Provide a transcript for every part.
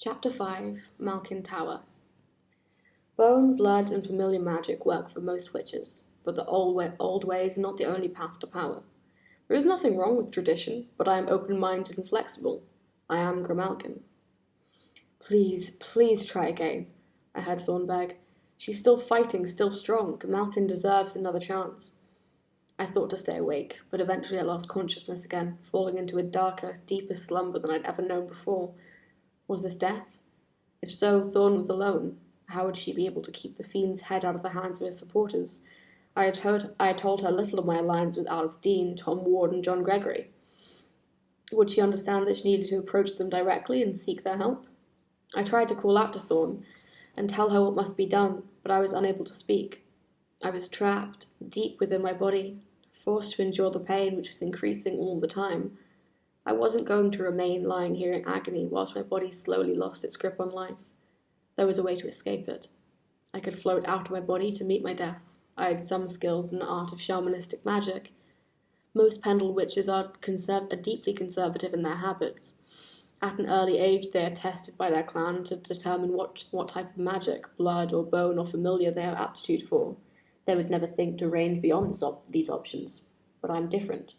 Chapter 5 Malkin Tower. Bone, blood, and familiar magic work for most witches, but the old way is not the only path to power. There is nothing wrong with tradition, but I am open-minded and flexible. I am Grimalkin. Please, please try again, I heard Thorn beg. She's still fighting, still strong. Grimalkin deserves another chance. I thought to stay awake, but eventually I lost consciousness again, falling into a darker, deeper slumber than I'd ever known before. Was this death? If so, Thorn was alone. How would she be able to keep the fiend's head out of the hands of his supporters? I had told her little of my alliance with Alice Dean, Tom Ward, and John Gregory. Would she understand that she needed to approach them directly and seek their help? I tried to call out to Thorn and tell her what must be done, but I was unable to speak. I was trapped, deep within my body, forced to endure the pain which was increasing all the time. I wasn't going to remain lying here in agony whilst my body slowly lost its grip on life. There was a way to escape it. I could float out of my body to meet my death. I had some skills in the art of shamanistic magic. Most Pendle witches are deeply conservative in their habits. At an early age, they are tested by their clan to determine what type of magic, blood or bone or familiar they have aptitude for. They would never think to range beyond these options. But I'm different.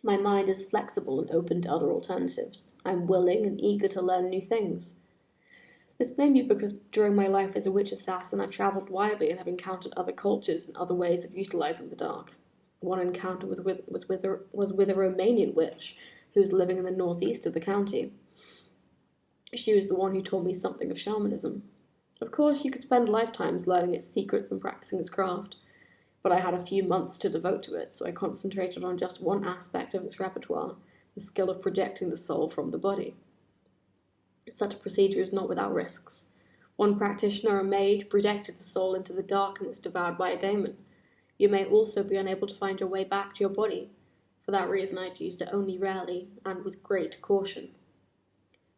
My mind is flexible and open to other alternatives. I'm willing and eager to learn new things. This may be because during my life as a witch assassin, I've travelled widely and have encountered other cultures and other ways of utilising the dark. One encounter was with a Romanian witch who was living in the northeast of the county. She was the one who taught me something of shamanism. Of course, you could spend lifetimes learning its secrets and practicing its craft, but I had a few months to devote to it, so I concentrated on just one aspect of its repertoire, the skill of projecting the soul from the body. Such a procedure is not without risks. One practitioner, a mage, projected the soul into the dark and was devoured by a daemon. You may also be unable to find your way back to your body. For that reason, I'd used it only rarely and with great caution.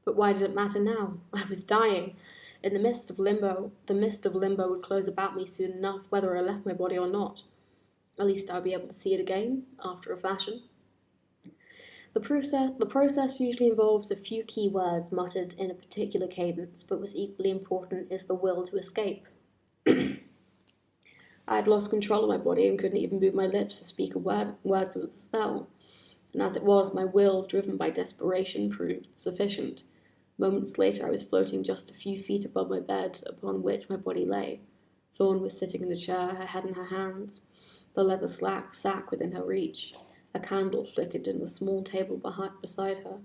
But why did it matter now? I was dying. In the mist of limbo would close about me soon enough, whether I left my body or not. At least I would be able to see it again, after a fashion. The process usually involves a few key words muttered in a particular cadence, but what's equally important is the will to escape. I had lost control of my body and couldn't even move my lips to speak a word because of the spell. And as it was, my will, driven by desperation, proved sufficient. Moments later, I was floating just a few feet above my bed, upon which my body lay. Thorn was sitting in a chair, her head in her hands, the leather sack within her reach. A candle flickered in the small table beside her.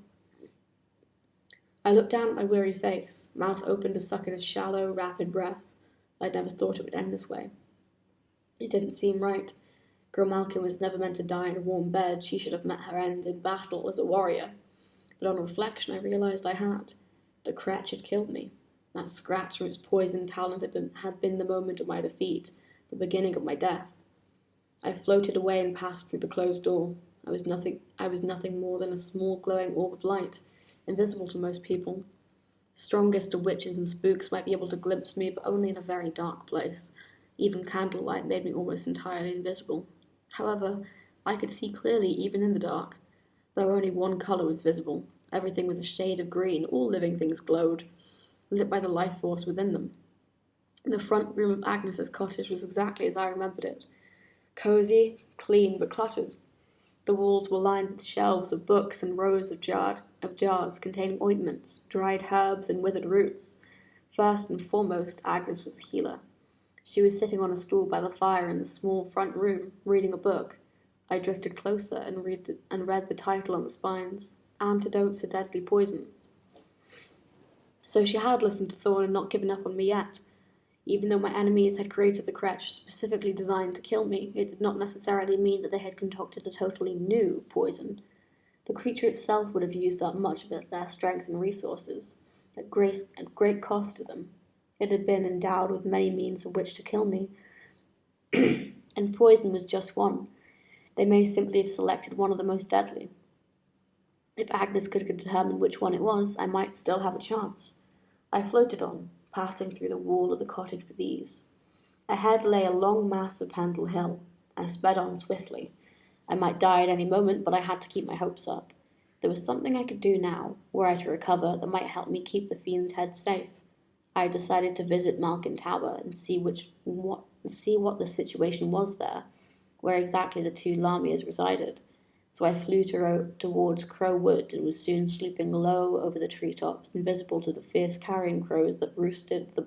I looked down at my weary face, mouth open to suck in a shallow, rapid breath. I'd never thought it would end this way. It didn't seem right. Grimalkin was never meant to die in a warm bed. She should have met her end in battle as a warrior. But on reflection, I realized I had. The Cretch had killed me. That scratch from its poison talon had been the moment of my defeat, the beginning of my death. I floated away and passed through the closed door. I was nothing more than a small glowing orb of light, invisible to most people. The strongest of witches and spooks might be able to glimpse me, but only in a very dark place. Even candlelight made me almost entirely invisible. However, I could see clearly even in the dark. Though only one colour was visible. Everything was a shade of green. All living things glowed, lit by the life force within them. The front room of Agnes's cottage was exactly as I remembered it. Cosy, clean, but cluttered. The walls were lined with shelves of books and rows of jars containing ointments, dried herbs, and withered roots. First and foremost, Agnes was a healer. She was sitting on a stool by the fire in the small front room, reading a book. I drifted closer and read the title on the spines, Antidotes to Deadly Poisons. So she had listened to Thorn and not given up on me yet. Even though my enemies had created the Cretch specifically designed to kill me, it did not necessarily mean that they had concocted a totally new poison. The creature itself would have used up much of their strength and resources, at great cost to them. It had been endowed with many means of which to kill me, and poison was just one. They may simply have selected one of the most deadly. If Agnes could determine which one it was, I might still have a chance. I floated on, passing through the wall of the cottage with ease. Ahead lay a long mass of Pendle Hill. I sped on swiftly. I might die at any moment, but I had to keep my hopes up. There was something I could do now, were I to recover, that might help me keep the fiend's head safe. I decided to visit Malkin Tower and see what the situation was there, where exactly the two Lamias resided. So I flew towards Crow Wood and was soon swooping low over the treetops, invisible to the fierce carrion crows that roosted below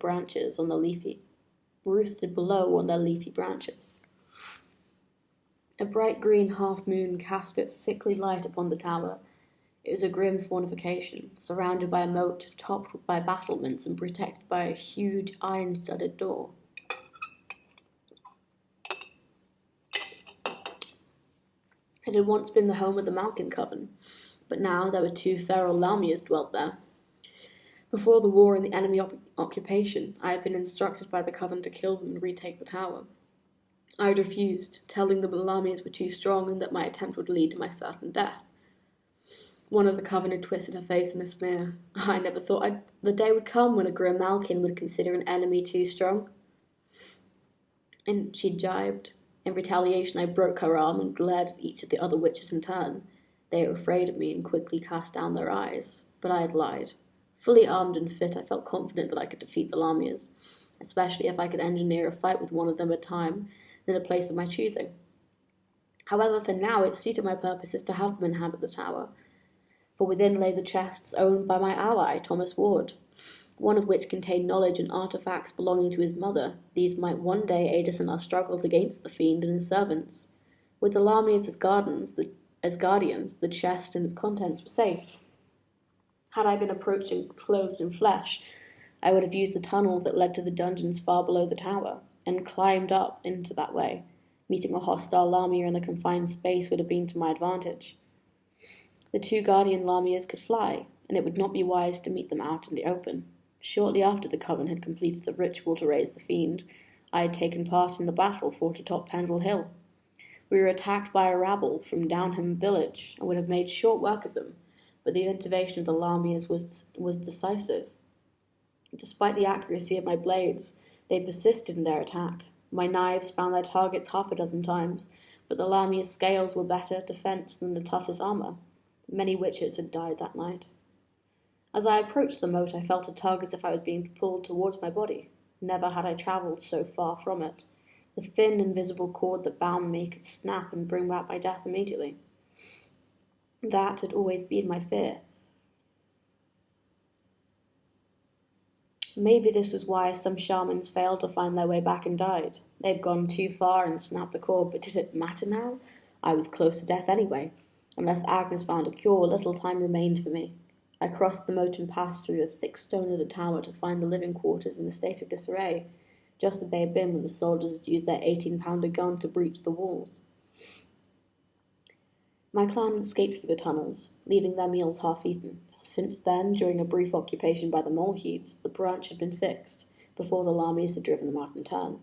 on their leafy branches. A bright green half-moon cast its sickly light upon the tower. It was a grim fortification, surrounded by a moat, topped by battlements, and protected by a huge iron-studded door. It had once been the home of the Malkin Coven, but now there were two feral Lamias dwelt there. Before the war and the enemy occupation, I had been instructed by the Coven to kill them and retake the tower. I had refused, telling them the Lamias were too strong and that my attempt would lead to my certain death. One of the Coven had twisted her face in a sneer. I never thought the day would come when a Grimalkin would consider an enemy too strong. And she jibed. In retaliation, I broke her arm and glared at each of the other witches in turn. They were afraid of me and quickly cast down their eyes. But I had lied. Fully armed and fit, I felt confident that I could defeat the Lamias, especially if I could engineer a fight with one of them at a time in a place of my choosing. However, for now it suited my purposes to have them inhabit the tower, for within lay the chests owned by my ally, Thomas Ward, one of which contained knowledge and artifacts belonging to his mother. These might one day aid us in our struggles against the fiend and his servants. With the Lamias as guardians, the chest and its contents were safe. Had I been approached and clothed in flesh, I would have used the tunnel that led to the dungeons far below the tower, and climbed up into that way. Meeting a hostile Lamia in the confined space would have been to my advantage. The two guardian Lamias could fly, and it would not be wise to meet them out in the open. Shortly after the Coven had completed the ritual to raise the fiend, I had taken part in the battle fought atop Pendrell Hill. We were attacked by a rabble from Downham village, and would have made short work of them, but the intervention of the Lamias was decisive. Despite the accuracy of my blades, they persisted in their attack. My knives found their targets half a dozen times, but the Lamia's scales were better defense than the toughest armor. Many witches had died that night. As I approached the moat, I felt a tug as if I was being pulled towards my body. Never had I travelled so far from it. The thin, invisible cord that bound me could snap and bring back my death immediately. That had always been my fear. Maybe this was why some shamans failed to find their way back and died. They had gone too far and snapped the cord, but did it matter now? I was close to death anyway. Unless Agnes found a cure, little time remained for me. I crossed the moat and passed through the thick stone of the tower to find the living quarters in a state of disarray, just as they had been when the soldiers had used their 18-pounder gun to breach the walls. My clan escaped through the tunnels, leaving their meals half-eaten. Since then, during a brief occupation by the mole heaps, the branch had been fixed, before the Lamias had driven them out in turn.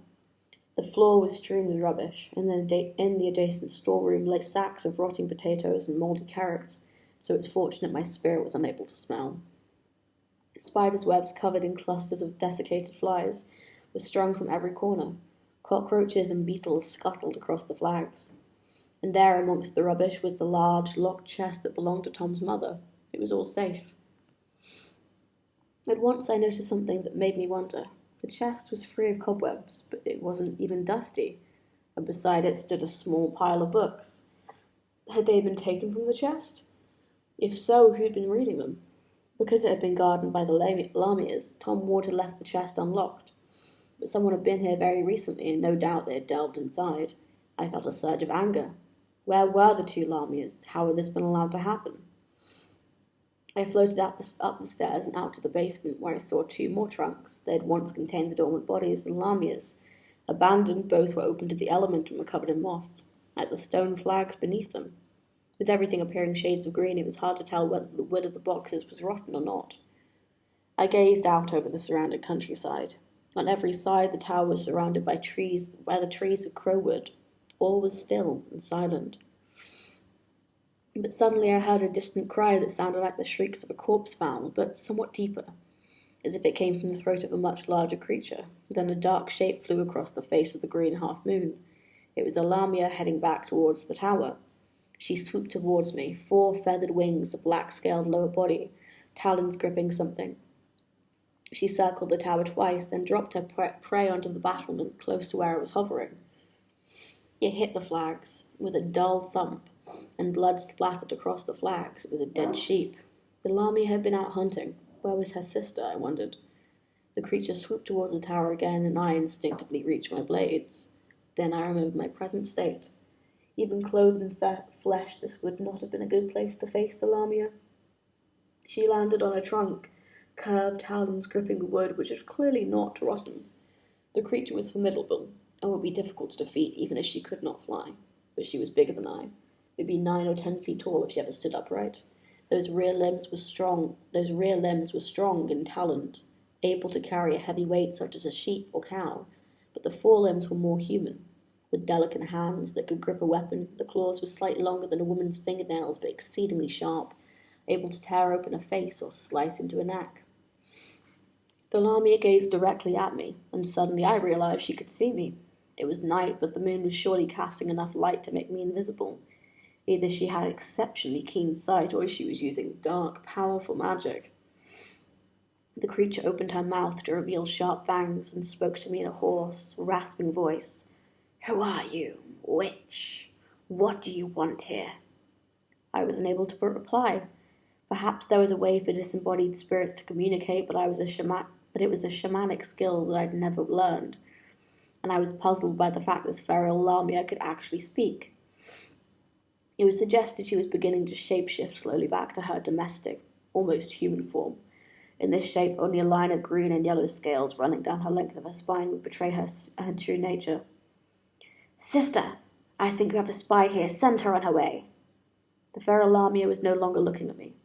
The floor was strewn with rubbish, and then in the adjacent storeroom lay sacks of rotting potatoes and mouldy carrots, so it's fortunate my spirit was unable to smell. Spiders' webs covered in clusters of desiccated flies were strung from every corner. Cockroaches and beetles scuttled across the flags. And there amongst the rubbish was the large, locked chest that belonged to Tom's mother. It was all safe. At once I noticed something that made me wonder. The chest was free of cobwebs, but it wasn't even dusty, and beside it stood a small pile of books. Had they been taken from the chest? If so, who had been reading them? Because it had been guarded by the Lamias, Tom Ward had left the chest unlocked. But someone had been here very recently, and no doubt they had delved inside. I felt a surge of anger. Where were the two Lamias? How had this been allowed to happen? I floated up the stairs and out to the basement, where I saw two more trunks. They had once contained the dormant bodies of the Lamias. Abandoned, both were open to the element and were covered in moss, like the stone flags beneath them. With everything appearing shades of green, it was hard to tell whether the wood of the boxes was rotten or not. I gazed out over the surrounding countryside. On every side, the tower was surrounded by trees, the trees of crowwood. All was still and silent. But suddenly I heard a distant cry that sounded like the shrieks of a corpse fowl, but somewhat deeper, as if it came from the throat of a much larger creature. Then a dark shape flew across the face of the green half-moon. It was a Lamia heading back towards the tower. She swooped towards me, 4 feathered wings, a black-scaled lower body, talons gripping something. She circled the tower twice, then dropped her prey onto the battlement close to where I was hovering. It hit the flags with a dull thump, and blood splattered across the flags. It was a dead sheep. The Lamia had been out hunting. Where was her sister, I wondered. The creature swooped towards the tower again, and I instinctively reached my blades. Then I remembered my present state. Even clothed in flesh, this would not have been a good place to face the Lamia. She landed on a trunk, curved talons gripping the wood, which was clearly not rotten. The creature was formidable, and would be difficult to defeat, even if she could not fly. But she was bigger than I, maybe 9 or 10 feet tall if she ever stood upright. Those rear limbs were strong and taloned, able to carry a heavy weight such as a sheep or cow, but the forelimbs were more human. With delicate hands that could grip a weapon, the claws were slightly longer than a woman's fingernails, but exceedingly sharp, able to tear open a face or slice into a neck. The Lamia gazed directly at me, and suddenly I realized she could see me. It was night, but the moon was surely casting enough light to make me invisible. Either she had exceptionally keen sight, or she was using dark, powerful magic. The creature opened her mouth to reveal sharp fangs and spoke to me in a hoarse, rasping voice. "Who are you, witch? What do you want here?" I was unable to reply. Perhaps there was a way for disembodied spirits to communicate, but it was a shamanic skill that I'd never learned, and I was puzzled by the fact this feral Lamia could actually speak. It was suggested she was beginning to shapeshift slowly back to her domestic, almost human form. In this shape, only a line of green and yellow scales running down her length of her spine would betray her true nature. "Sister, I think you have a spy here. Send her on her way." The feral Lamia was no longer looking at me.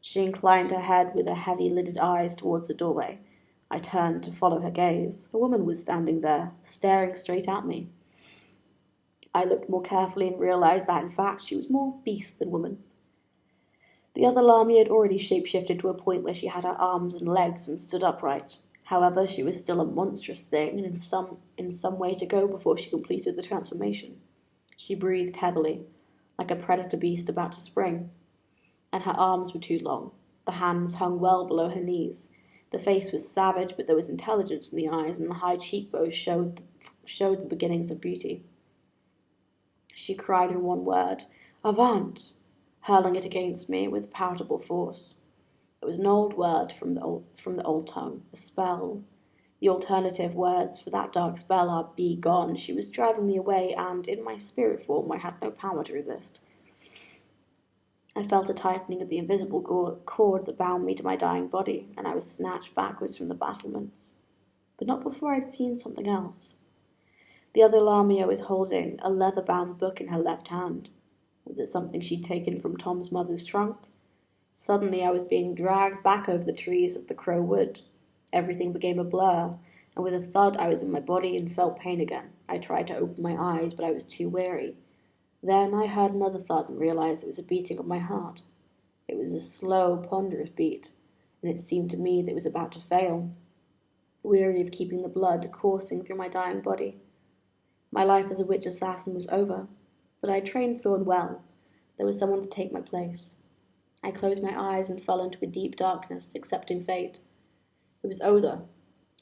She inclined her head with her heavy-lidded eyes towards the doorway. I turned to follow her gaze. A woman was standing there, staring straight at me. I looked more carefully and realized that, in fact, she was more beast than woman. The other Lamia had already shapeshifted to a point where she had her arms and legs and stood upright. However, she was still a monstrous thing, and in some way to go before she completed the transformation. She breathed heavily, like a predator beast about to spring, and her arms were too long. The hands hung well below her knees. The face was savage, but there was intelligence in the eyes, and the high cheekbones showed the beginnings of beauty. She cried in one word, "Avant!" hurling it against me with palatable force. It was an old word from the old tongue, a spell. The alternative words for that dark spell are "be gone." She was driving me away, and in my spirit form I had no power to resist. I felt a tightening of the invisible cord that bound me to my dying body, and I was snatched backwards from the battlements. But not before I had seen something else. The other Lamia was holding a leather-bound book in her left hand. Was it something she'd taken from Tom's mother's trunk? Suddenly I was being dragged back over the trees of the Crow Wood. Everything became a blur, and with a thud I was in my body and felt pain again. I tried to open my eyes, but I was too weary. Then I heard another thud and realized it was a beating of my heart. It was a slow, ponderous beat, and it seemed to me that it was about to fail. Weary of keeping the blood coursing through my dying body. My life as a witch assassin was over, but I trained Thorn well. There was someone to take my place. I closed my eyes and fell into a deep darkness, accepting fate. It was over,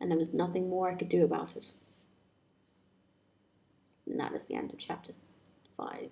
and there was nothing more I could do about it. And that is the end of chapter 5.